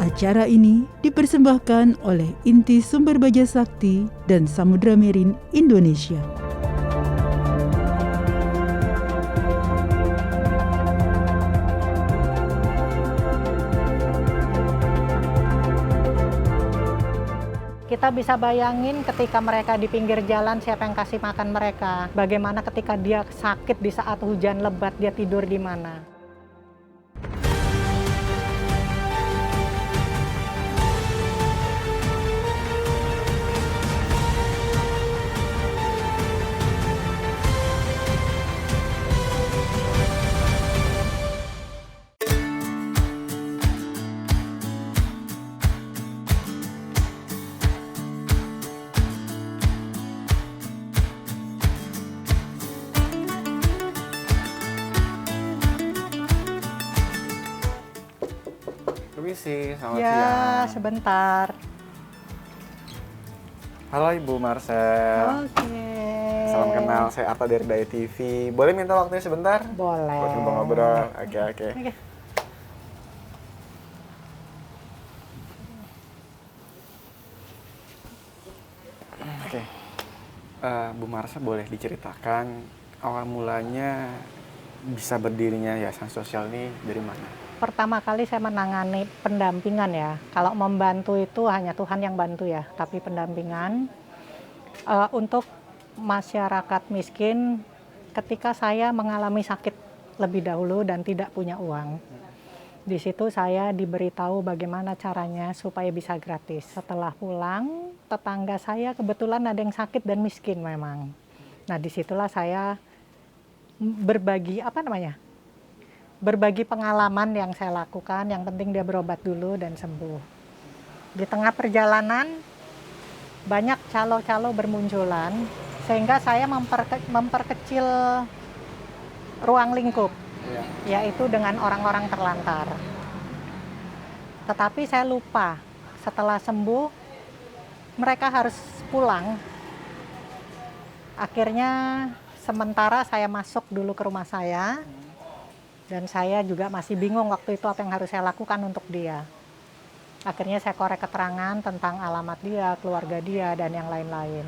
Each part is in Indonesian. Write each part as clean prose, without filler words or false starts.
Acara ini dipersembahkan oleh Inti Sumber Baja Sakti dan Samudra Marine Indonesia. Kita bisa bayangin ketika mereka di pinggir jalan, siapa yang kasih makan mereka. Bagaimana ketika dia sakit di saat hujan lebat, dia tidur di mana. Permisi, selamat Ya, siang. sebentar. Halo Ibu Marcel. Oke. Salam kenal, saya Arta dari Daya TV. Boleh minta waktunya sebentar? Boleh. Buat ngobrol-ngobrol. Oke. Oke. Oke. Bu Marcel boleh diceritakan awal mulanya bisa berdirinya Yayasan Sosial ini dari mana? Pertama kali saya menangani pendampingan ya. Kalau membantu itu hanya Tuhan yang bantu ya. Tapi pendampingan untuk masyarakat miskin ketika saya mengalami sakit lebih dahulu dan tidak punya uang. Di situ saya diberitahu bagaimana caranya supaya bisa gratis. Setelah pulang, tetangga saya kebetulan ada yang sakit dan miskin memang. Nah, disitulah saya berbagi berbagi pengalaman yang saya lakukan. Yang penting dia berobat dulu dan sembuh. Di tengah perjalanan banyak calo-calo bermunculan sehingga saya memperkecil ruang lingkup, yaitu dengan orang-orang terlantar. Tetapi saya lupa, setelah sembuh mereka harus pulang. Akhirnya sementara saya masuk dulu ke rumah saya, dan saya juga masih bingung waktu itu apa yang harus saya lakukan untuk dia. Akhirnya saya korek keterangan tentang alamat dia, keluarga dia, dan yang lain-lain.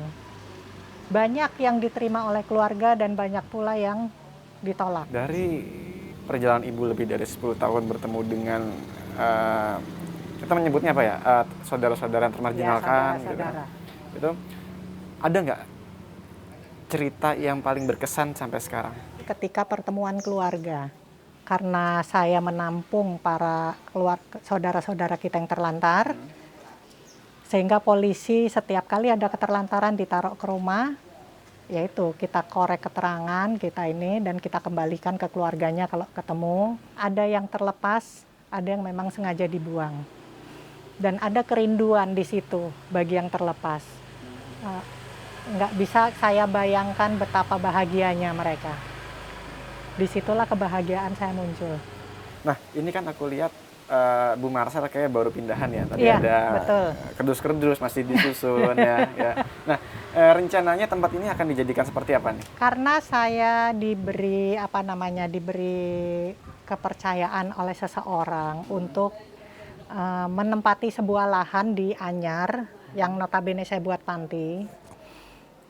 Banyak yang diterima oleh keluarga dan banyak pula yang ditolak. Dari perjalanan Ibu lebih dari 10 tahun bertemu dengan kita menyebutnya apa ya? Saudara-saudara yang termarginalkan Ya, saudara-saudara. Itu ada nggak cerita yang paling berkesan sampai sekarang? Ketika pertemuan keluarga, karena saya menampung para saudara-saudara kita yang terlantar, sehingga polisi setiap kali ada keterlantaran ditaruh ke rumah, yaitu kita korek keterangan kita ini dan kita kembalikan ke keluarganya kalau ketemu. Ada yang terlepas, ada yang memang sengaja dibuang, dan ada kerinduan di situ bagi yang terlepas. Nggak bisa saya bayangkan betapa bahagianya mereka. Disitulah kebahagiaan saya muncul. Nah, ini kan aku lihat Bu Marcel kayaknya baru pindahan ya. Tadi Iya, ada betul. kerdus-kerdus masih disusun ya. Nah, rencananya tempat ini akan dijadikan seperti apa nih? Karena saya diberi kepercayaan oleh seseorang untuk menempati sebuah lahan di Anyar yang notabene saya buat panti.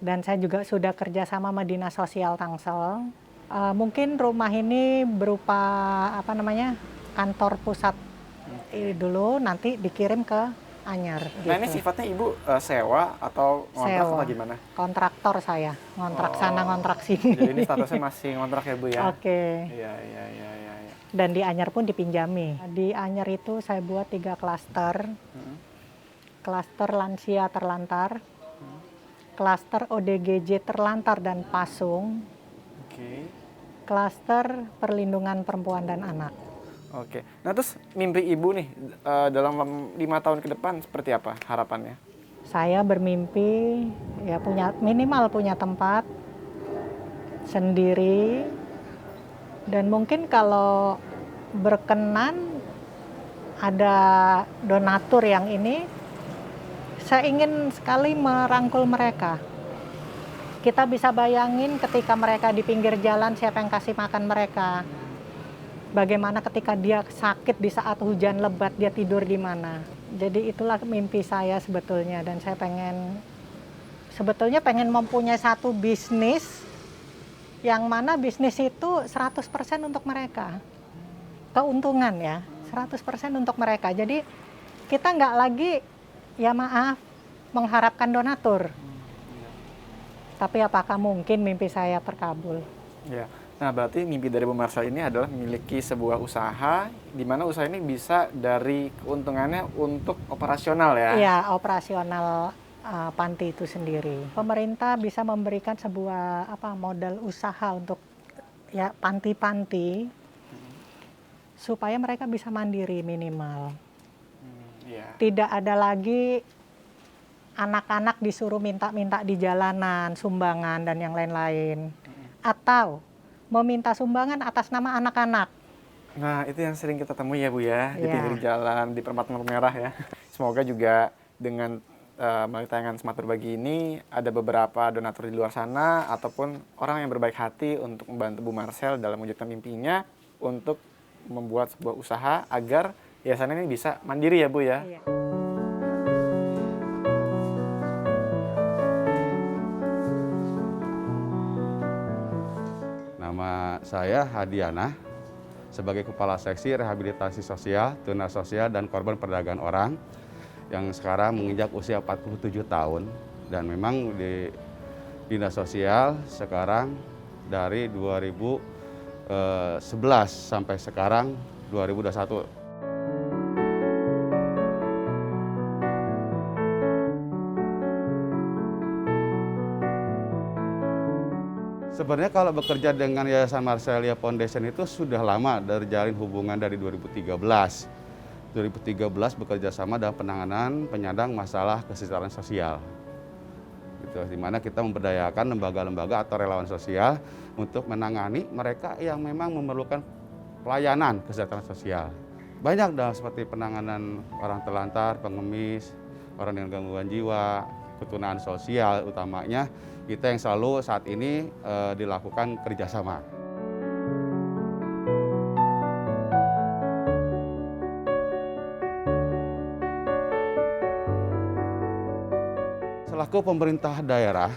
Dan saya juga sudah kerja sama Dinas Sosial Tangsel. Mungkin rumah ini berupa kantor pusat dulu, nanti dikirim ke Anyar. Nah, ini gitu. sifatnya Ibu sewa atau ngontrak Sewa. atau gimana? Kontraktor saya, ngontrak sana, ngontrak Jadi sini. ini statusnya masih ngontrak ya Bu ya? Oke. Iya. Dan di Anyar pun dipinjami. Di Anyar itu saya buat 3 klaster. Klaster lansia terlantar, klaster ODGJ terlantar dan pasung, Oke. klaster perlindungan perempuan dan anak. Oke. Nah, terus mimpi Ibu nih dalam 5 tahun ke depan seperti apa harapannya? Saya bermimpi ya minimal punya tempat sendiri, dan mungkin kalau berkenan ada donatur yang ini, saya ingin sekali merangkul mereka. Kita bisa bayangin ketika mereka di pinggir jalan, siapa yang kasih makan mereka. Bagaimana ketika dia sakit di saat hujan lebat, dia tidur di mana. Jadi itulah mimpi saya sebetulnya, dan saya sebetulnya pengen mempunyai satu bisnis yang mana bisnis itu 100% untuk mereka. Keuntungan ya, 100% untuk mereka. Jadi kita nggak lagi, ya maaf, mengharapkan donatur. Tapi apakah mungkin mimpi saya terkabul? Ya. Nah, berarti mimpi dari Bu Marcel ini adalah memiliki sebuah usaha, di mana usaha ini bisa dari keuntungannya untuk operasional ya? Iya, operasional panti itu sendiri. Pemerintah bisa memberikan sebuah modal usaha untuk ya panti-panti supaya mereka bisa mandiri minimal. Yeah. Tidak ada lagi anak-anak disuruh minta-minta di jalanan, sumbangan dan yang lain-lain. Atau meminta sumbangan atas nama anak-anak. Nah, itu yang sering kita temui ya Bu ya, di Iya. pinggir jalan, di perempatan merah ya. Semoga juga dengan melalui tayangan Smart Berbagi ini ada beberapa donatur di luar sana ataupun orang yang berbaik hati untuk membantu Bu Marcel dalam mewujudkan mimpinya untuk membuat sebuah usaha agar yayasan ini bisa mandiri ya Bu ya. Iya. Nama saya Hadiana, sebagai Kepala Seksi Rehabilitasi Sosial, Tunas Sosial, dan Korban Perdagangan Orang yang sekarang menginjak usia 47 tahun. Dan memang di Dinas Sosial sekarang dari 2011 sampai sekarang 2021. Sebenarnya kalau bekerja dengan Yayasan Marcelia Foundation itu sudah lama, dari jalin hubungan dari 2013. 2013 bekerja sama dalam penanganan penyandang masalah kesejahteraan sosial. Gitu, di mana kita memberdayakan lembaga-lembaga atau relawan sosial untuk menangani mereka yang memang memerlukan pelayanan kesejahteraan sosial. Banyak dalam seperti penanganan orang terlantar, pengemis, orang dengan gangguan jiwa, ketunaan sosial utamanya. Kita yang selalu saat ini dilakukan kerjasama. Selaku pemerintah daerah,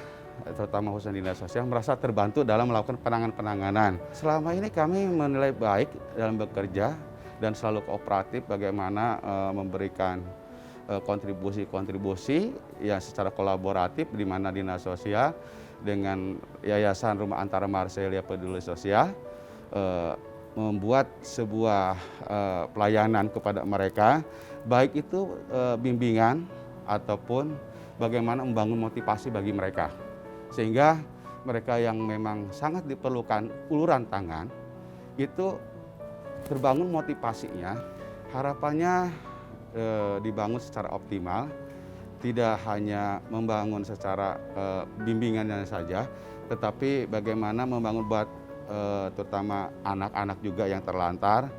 terutama khususnya Dinas Sosial, merasa terbantu dalam melakukan penanganan. Selama ini kami menilai baik dalam bekerja dan selalu kooperatif bagaimana memberikan kontribusi-kontribusi yang secara kolaboratif di mana Dinas Sosial dengan Yayasan Rumah Antara Marcelia Peduli Sosial membuat sebuah pelayanan kepada mereka, baik itu bimbingan ataupun bagaimana membangun motivasi bagi mereka. Sehingga mereka yang memang sangat diperlukan uluran tangan itu terbangun motivasinya, harapannya dibangun secara optimal, tidak hanya membangun secara bimbingannya saja, tetapi bagaimana membangun buat terutama anak-anak juga yang terlantar.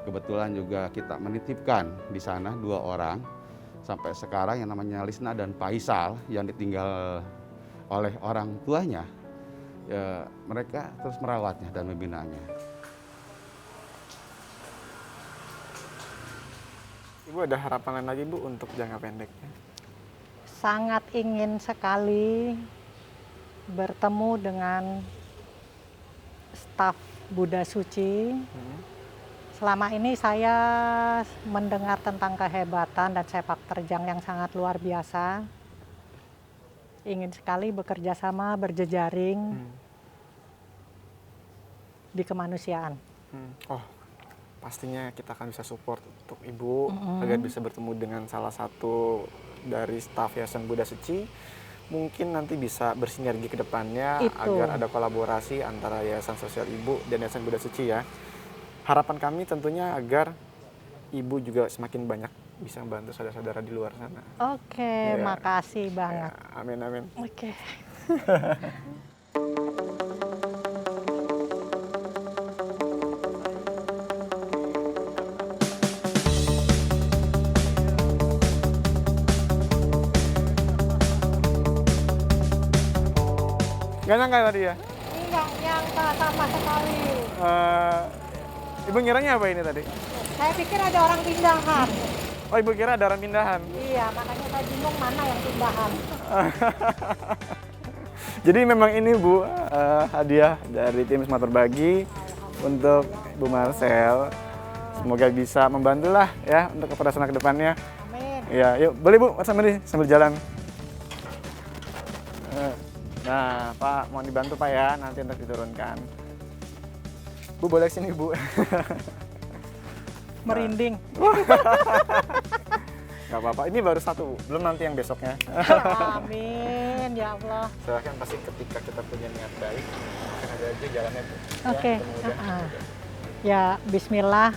Kebetulan juga kita menitipkan di sana 2 orang sampai sekarang yang namanya Lisna dan Faisal yang ditinggal oleh orang tuanya. Ya, mereka terus merawatnya dan membinanya. Ibu ada harapan lain lagi Bu untuk jangka pendeknya? Sangat ingin sekali bertemu dengan staf Buddha Suci. Selama ini saya mendengar tentang kehebatan dan sepak terjang yang sangat luar biasa. Ingin sekali bekerja sama, berjejaring di kemanusiaan. Oh, pastinya kita akan bisa support untuk Ibu agar bisa bertemu dengan salah satu dari staf Yayasan Buddha Suci. Mungkin nanti bisa bersinergi ke depannya agar ada kolaborasi antara Yayasan Sosial Ibu dan Yayasan Buddha Suci ya. Harapan kami tentunya agar Ibu juga semakin banyak bisa membantu saudara-saudara di luar sana. Oke, Ya. makasih banget. Ya, amin amin. Oke. Gak nyangka tadi ya? Nggak nyangka sama sekali. Ibu ngiranya apa ini tadi? Saya pikir ada orang pindahan. Oh, Ibu kira ada orang pindahan. Iya, makanya saya bingung mana yang pindahan. Jadi memang ini Bu, hadiah dari tim Smart Berbagi untuk Bu Marcel. Semoga bisa membantulah ya untuk keberhasilan kedepannya. Amin. Ya, yuk boleh Bu, sambil jalan. Nah, Pak, mohon dibantu Pak ya, nanti untuk diturunkan. Bu, boleh sini Bu. Merinding. Gak apa-apa, ini baru satu Bu, belum nanti yang besoknya. Amin, ya Allah. Saya kan pasti ketika kita punya niat baik, akan ada aja jalannya Bu. Oke. Ya, bismillah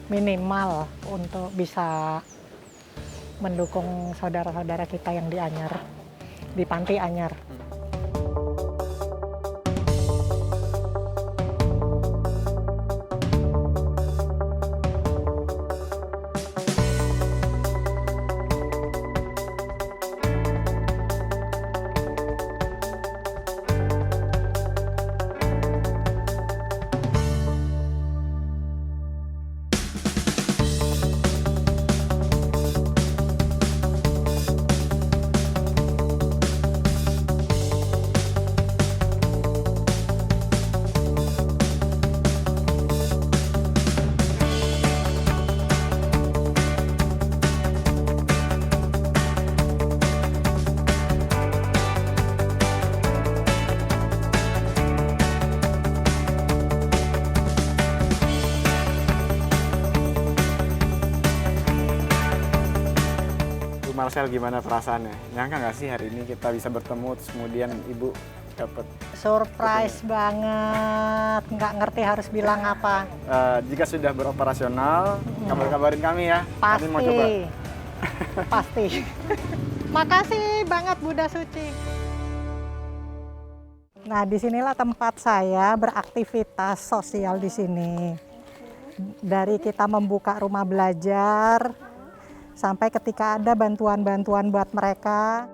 minimal untuk bisa mendukung saudara-saudara kita yang di Anyar, di Panti Anyar. Bu Marcel, gimana perasaannya? Nyangka nggak sih hari ini kita bisa bertemu, terus kemudian Ibu dapat Surprise banget, nggak ngerti harus bilang apa. jika sudah beroperasional, kabarin kami ya. Kami mau coba. Pasti. Makasih banget Bunda Suci. Nah, disinilah tempat saya beraktivitas sosial di sini. Dari kita membuka rumah belajar, sampai ketika ada bantuan-bantuan buat mereka.